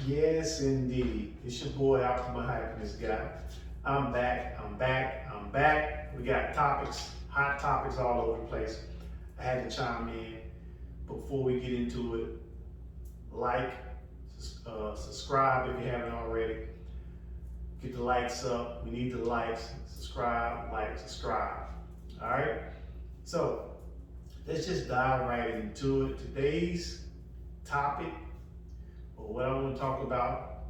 Yes, indeed. It's your boy, OptimalHappinessGuy. I'm back. We got topics, hot topics all over the place. I had to chime in. Before we get into it, like, subscribe if you haven't already. Get the likes up. We need the likes. Subscribe, like, subscribe. All right? So, let's just dive right into it. Today's topic, or what I want to talk about,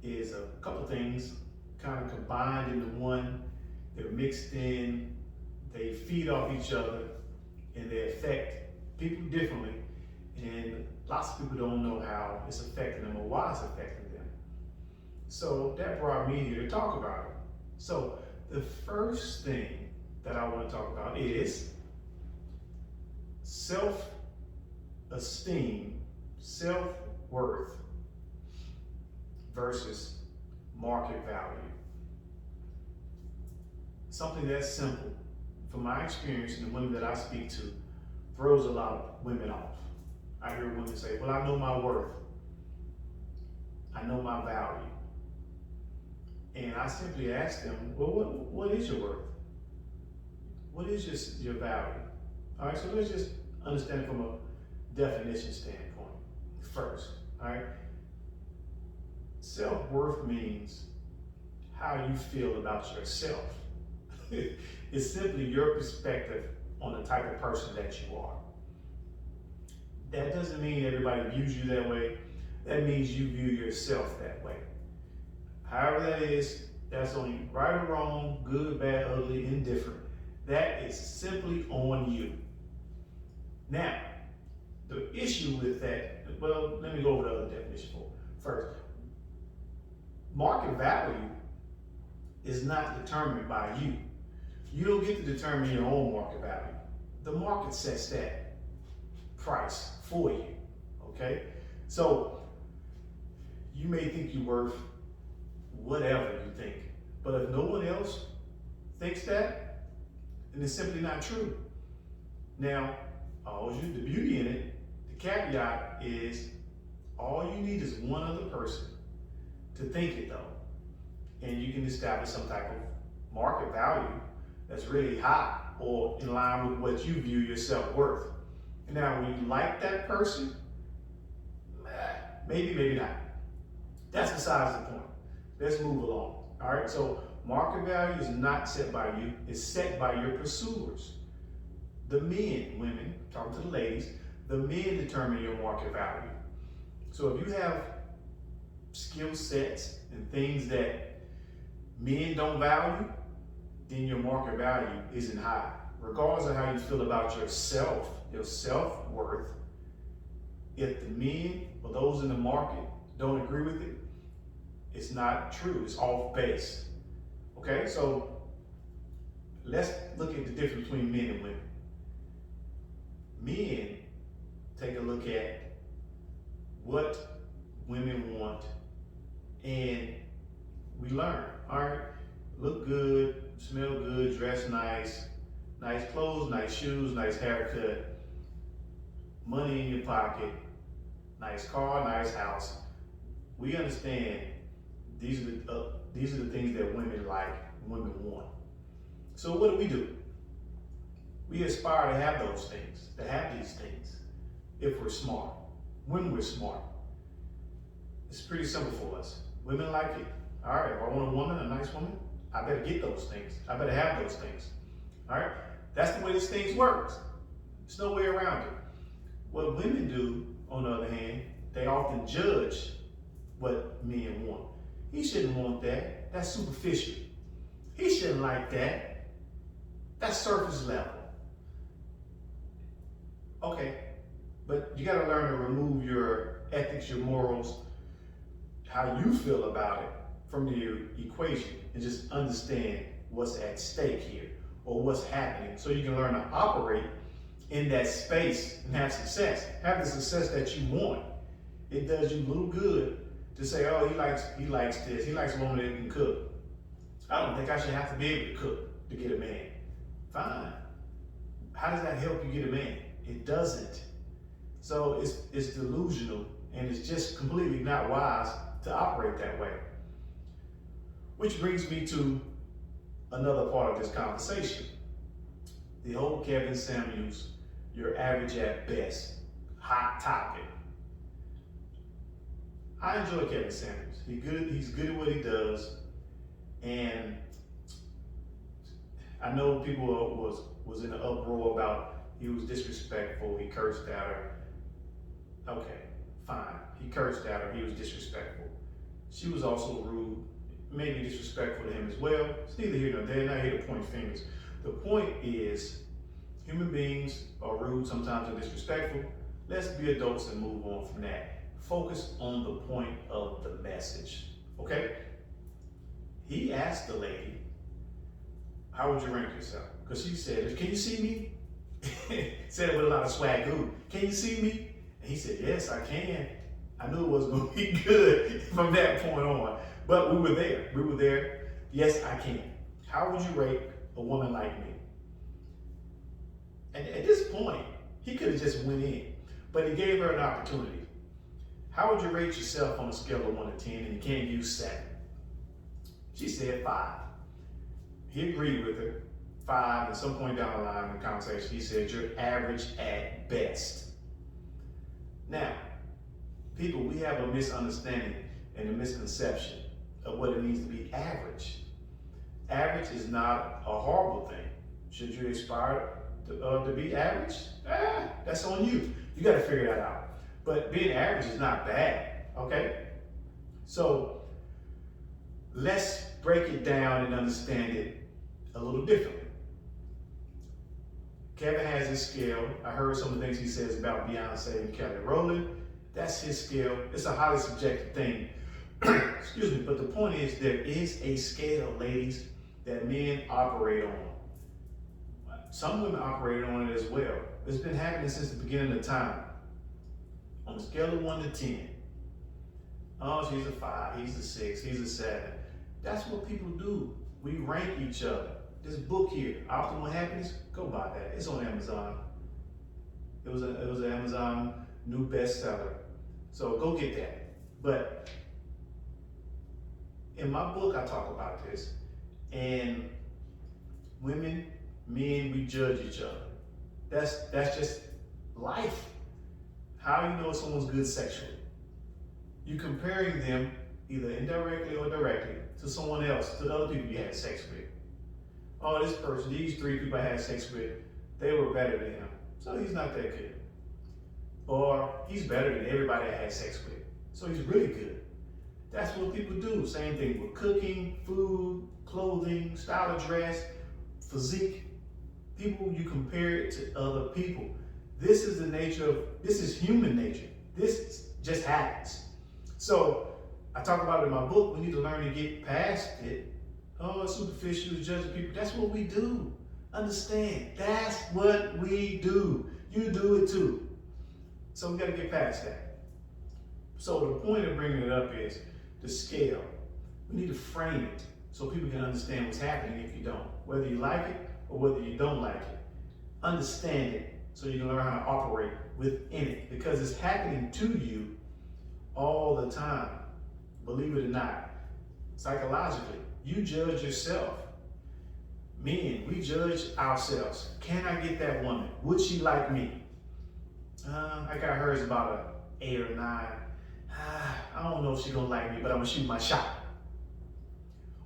is a couple things kind of combined into one. They're mixed in, they feed off each other, and they affect people differently. And lots of people don't know how it's affecting them or why it's affecting them. So that brought me here to talk about it. So the first thing that I want to talk about is self-esteem, self-worth versus market value. Something that's simple, from my experience and the women that I speak to, throws a lot of women off. I hear women say, well, I know my worth. I know my value. And I simply ask them, well, what is your worth? What is your value? All right, so let's just understand it from a definition standpoint first, all right? Self-worth means how you feel about yourself. It's simply your perspective on the type of person that you are. That doesn't mean everybody views you that way. That means you view yourself that way. However that is, that's only right or wrong, good, bad, ugly, indifferent. That is simply on you. Now, the issue with that, well, let me go over the other definition first. Market value is not determined by you. You don't get to determine your own market value. The market sets that price for you, okay? So you may think you're worth whatever you think, but if no one else thinks that, then it's simply not true. Now, the beauty in it, the caveat is all you need is one other person to think it though, and you can establish some type of market value that's really high or in line with what you view your self-worth. And now when you like that person, maybe not. That's besides the point. Let's move along. All right, so market value is not set by you, it's set by your pursuers. The men, women, talking to the ladies, the men determine your market value. So if you have skill sets and things that men don't value, then your market value isn't high. Regardless of how you feel about yourself, your self-worth, if the men or those in the market don't agree with it, it's not true, it's off base. Okay, so let's look at the difference between men and women. Men take a look at what women want and we learn, all right? Look good, smell good, dress nice, nice clothes, nice shoes, nice haircut, money in your pocket, nice car, nice house. We understand these are the things that women like, women want. So what do? We aspire to have those things, to have these things, if we're smart, when we're smart. It's pretty simple for us. Women like it. All right, if I want a woman, a nice woman, I better get those things. I better have those things. All right, that's the way this thing works. There's no way around it. What women do, on the other hand, they often judge what men want. He shouldn't want that. That's superficial. He shouldn't like that. That's surface level. Okay, but you gotta learn to remove your ethics, your morals, how you feel about it from the equation and just understand what's at stake here or what's happening so you can learn to operate in that space and have success. Have the success that you want. It does you little good to say, oh, he likes this. He likes a woman that can cook. I don't think I should have to be able to cook to get a man. Fine. How does that help you get a man? It doesn't. So it's delusional, and it's just completely not wise to operate that way. Which brings me to another part of this conversation. The whole Kevin Samuels, you're average at best, hot topic. I enjoy Kevin Samuels. He's good at what he does, and I know people was in an uproar about he was disrespectful, he cursed at her. Okay, fine. He cursed at her, he was disrespectful. She was also rude, maybe disrespectful to him as well. It's neither here nor there, not here to point fingers. The point is, human beings are rude, sometimes are disrespectful. Let's be adults and move on from that. Focus on the point of the message, okay? He asked the lady, how would you rank yourself? Because she said, can you see me? Said it with a lot of swag. Can you see me? And he said, yes, I can. I knew it wasn't going to be good from that point on. But we were there. We were there. Yes, I can. How would you rate a woman like me? And at this point, he could have just went in. But he gave her an opportunity. How would you rate yourself on a scale of 1 to 10? And you can't use 7. She said 5. He agreed with her. 5, at some point down the line in the conversation, he said, you're average at best. Now, people, we have a misunderstanding and a misconception of what it means to be average. Average is not a horrible thing. Should you aspire to be average? That's on you. You got to figure that out. But being average is not bad, okay? So let's break it down and understand it a little differently. Kevin has his scale. I heard some of the things he says about Beyonce and Kelly Rowland. That's his scale. It's a highly subjective thing. Excuse me, but the point is there is a scale, ladies, that men operate on. Some women operate on it as well. It's been happening since the beginning of time. On a scale of 1 to 10. Oh, she's a 5, he's a 6, he's a 7. That's what people do. We rank each other. This book here, Optimal Happiness, go buy that. It's on Amazon. It was an Amazon new bestseller. So go get that. But in my book, I talk about this. And women, men, we judge each other. That's just life. How you know someone's good sexually? You're comparing them either indirectly or directly to someone else, to the other people you had sex with. Oh, this person, these 3 people I had sex with, they were better than him, so he's not that good. Or he's better than everybody I had sex with, so he's really good. That's what people do. Same thing with cooking, food, clothing, style of dress, physique. People, you compare it to other people. This is the nature of, this is human nature. This just happens. So I talk about it in my book. We need to learn to get past it. Oh, superficial, judging people. That's what we do. Understand, that's what we do. You do it too. So we got to get past that. So the point of bringing it up is the scale. We need to frame it so people can understand what's happening if you don't. Whether you like it or whether you don't like it. Understand it so you can learn how to operate within it, because it's happening to you all the time. Believe it or not. Psychologically, you judge yourself. Men, we judge ourselves. Can I get that woman? Would she like me? I got hers about an 8 or 9. I don't know if she's gonna like me, but I'm gonna shoot my shot.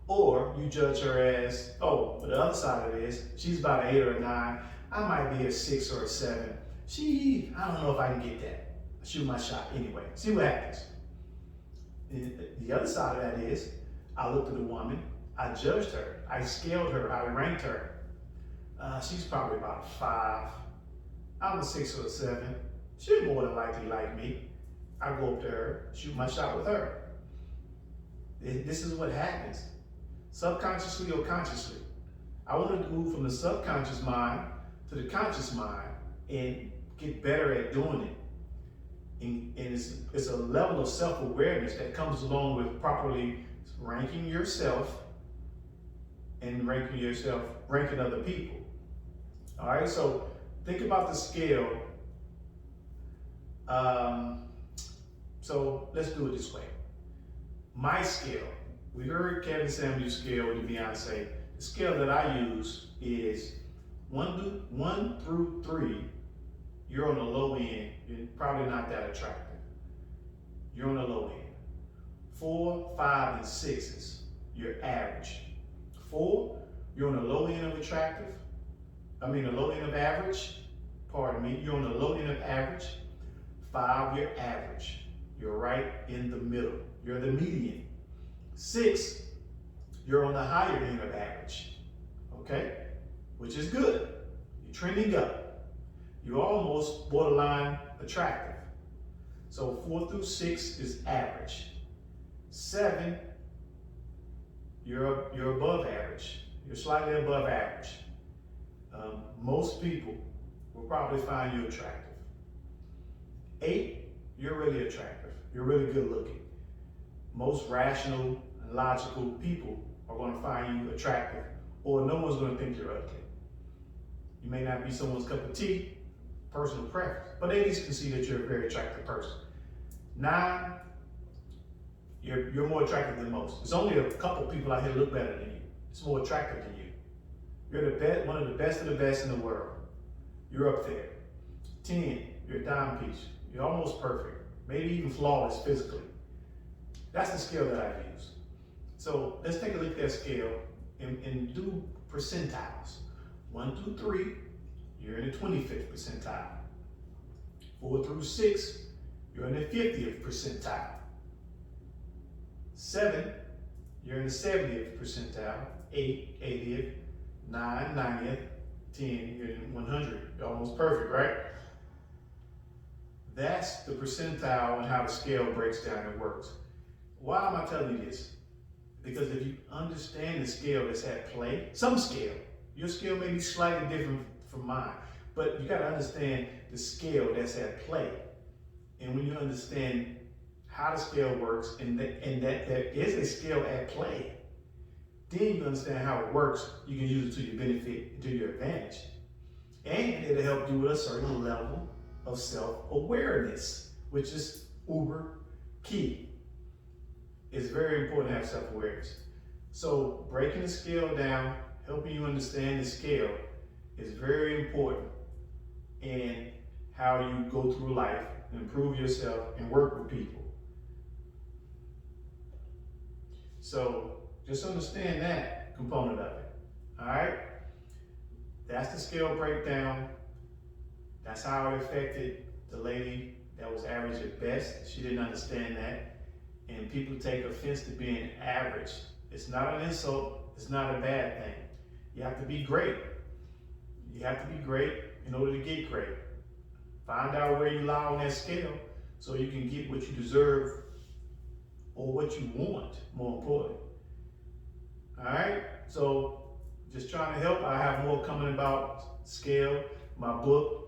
Or you judge her as, oh, but the other side of it is, she's about an 8 or a 9. I might be a 6 or a 7. I don't know if I can get that. I shoot my shot anyway. See what happens. And the other side of that is, I looked at the woman, I judged her, I scaled her, I ranked her. She's probably about a 5. I'm a 6 or a 7. She's more than likely like me. I go up to her, shoot my shot with her. This is what happens. Subconsciously or consciously. I want to move from the subconscious mind to the conscious mind and get better at doing it. And it's a level of self-awareness that comes along with properly ranking yourself and ranking other people. All right, so think about the scale Um, so let's do it this way. My scale. We heard Kevin Samuel's scale with Beyonce. The scale that I use is one through 3. You're on the low end. You're probably not that attractive. You're on the low end. 4, 5, and 6s. You're average. 4, you're on the low end of attractive. The low end of average. Pardon me. You're on the low end of average. 5, you're average. You're right in the middle. You're the median. 6, you're on the higher end of average. Okay? Which is good. You're trending up. You're almost borderline attractive. So 4 through 6 is average. 7, you're above average. You're slightly above average. Most people will probably find you attractive. 8, you're really attractive. You're really good looking. Most rational and logical people are going to find you attractive, or no one's going to think you're ugly. You may not be someone's cup of tea, personal preference, but they at least can see that you're a very attractive person. 9, you're more attractive than most. There's only a couple people out here that look better than you. It's more attractive than you. You're the best, one of the best in the world. You're up there. 10, you're a dime piece. You're almost perfect, maybe even flawless physically. That's the scale that I use. So let's take a look at that scale and do percentiles. 1 through 3, you're in the 25th percentile. 4 through 6, you're in the 50th percentile. 7, you're in the 70th percentile. 8, 80th. 9, 90th. 10, you're in 100. You're almost perfect, right? That's the percentile and how the scale breaks down and works. Why am I telling you this? Because if you understand the scale that's at play, some scale, your scale may be slightly different from mine, but you got to understand the scale that's at play. And when you understand how the scale works and that there is a scale at play, then you understand how it works. You can use it to your benefit, to your advantage. And it'll help you with a certain level of self-awareness, which is uber key. It's very important to have self-awareness. So breaking the scale down, helping you understand the scale is very important in how you go through life, improve yourself, and work with people. So just understand that component of it, all right? That's the scale breakdown. That's how it affected the lady that was average at best. She didn't understand that. And people take offense to being average. It's not an insult. It's not a bad thing. You have to be great. You have to be great in order to get great. Find out where you lie on that scale so you can get what you deserve or what you want, more important. All right? So just trying to help. I have more coming about scale, my book.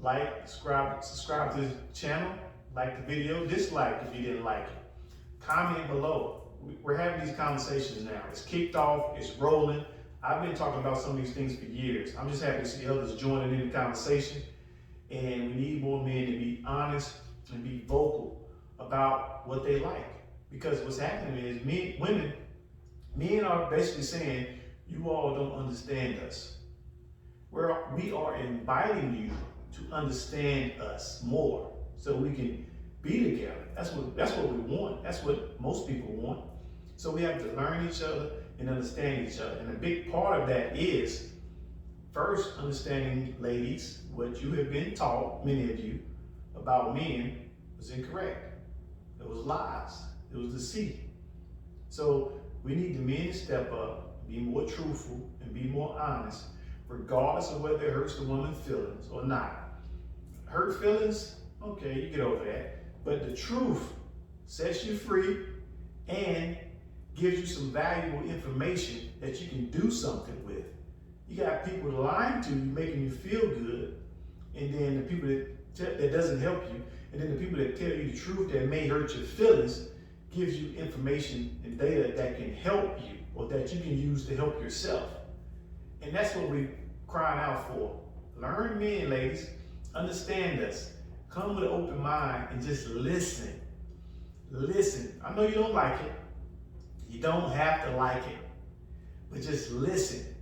Like, subscribe to the channel, like the video, dislike if you didn't like it. Comment below. We're having these conversations now. It's kicked off, it's rolling. I've been talking about some of these things for years. I'm just happy to see others joining in the conversation. And we need more men to be honest and be vocal about what they like. Because what's happening is men are basically saying, you all don't understand us. We are inviting you to understand us more so we can be together. That's what we want. That's what most people want. So we have to learn each other and understand each other. And a big part of that is first understanding, ladies, what you have been taught, many of you, about men was incorrect. It was lies. It was deceit. So we need the men to step up, be more truthful, and be more honest, regardless of whether it hurts the woman's feelings or not. Hurt feelings, okay, you get over that. But the truth sets you free and gives you some valuable information that you can do something with. You got people lying to you, making you feel good, and then the people that doesn't help you, and then the people that tell you the truth that may hurt your feelings gives you information and data that can help you or that you can use to help yourself. And that's what we're crying out for. Learn men, ladies. Understand us. Come with an open mind and just listen. Listen. I know you don't like it. You don't have to like it. But just listen.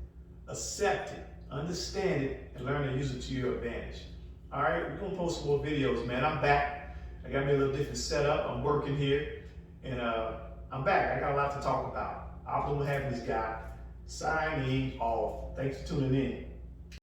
Accept it. Understand it. And learn to use it to your advantage. All right? We're going to post some more videos, man. I'm back. I got me a little different setup. I'm working here. And I'm back. I got a lot to talk about. Optimal Happiness Guy. Signing off. Thanks for tuning in.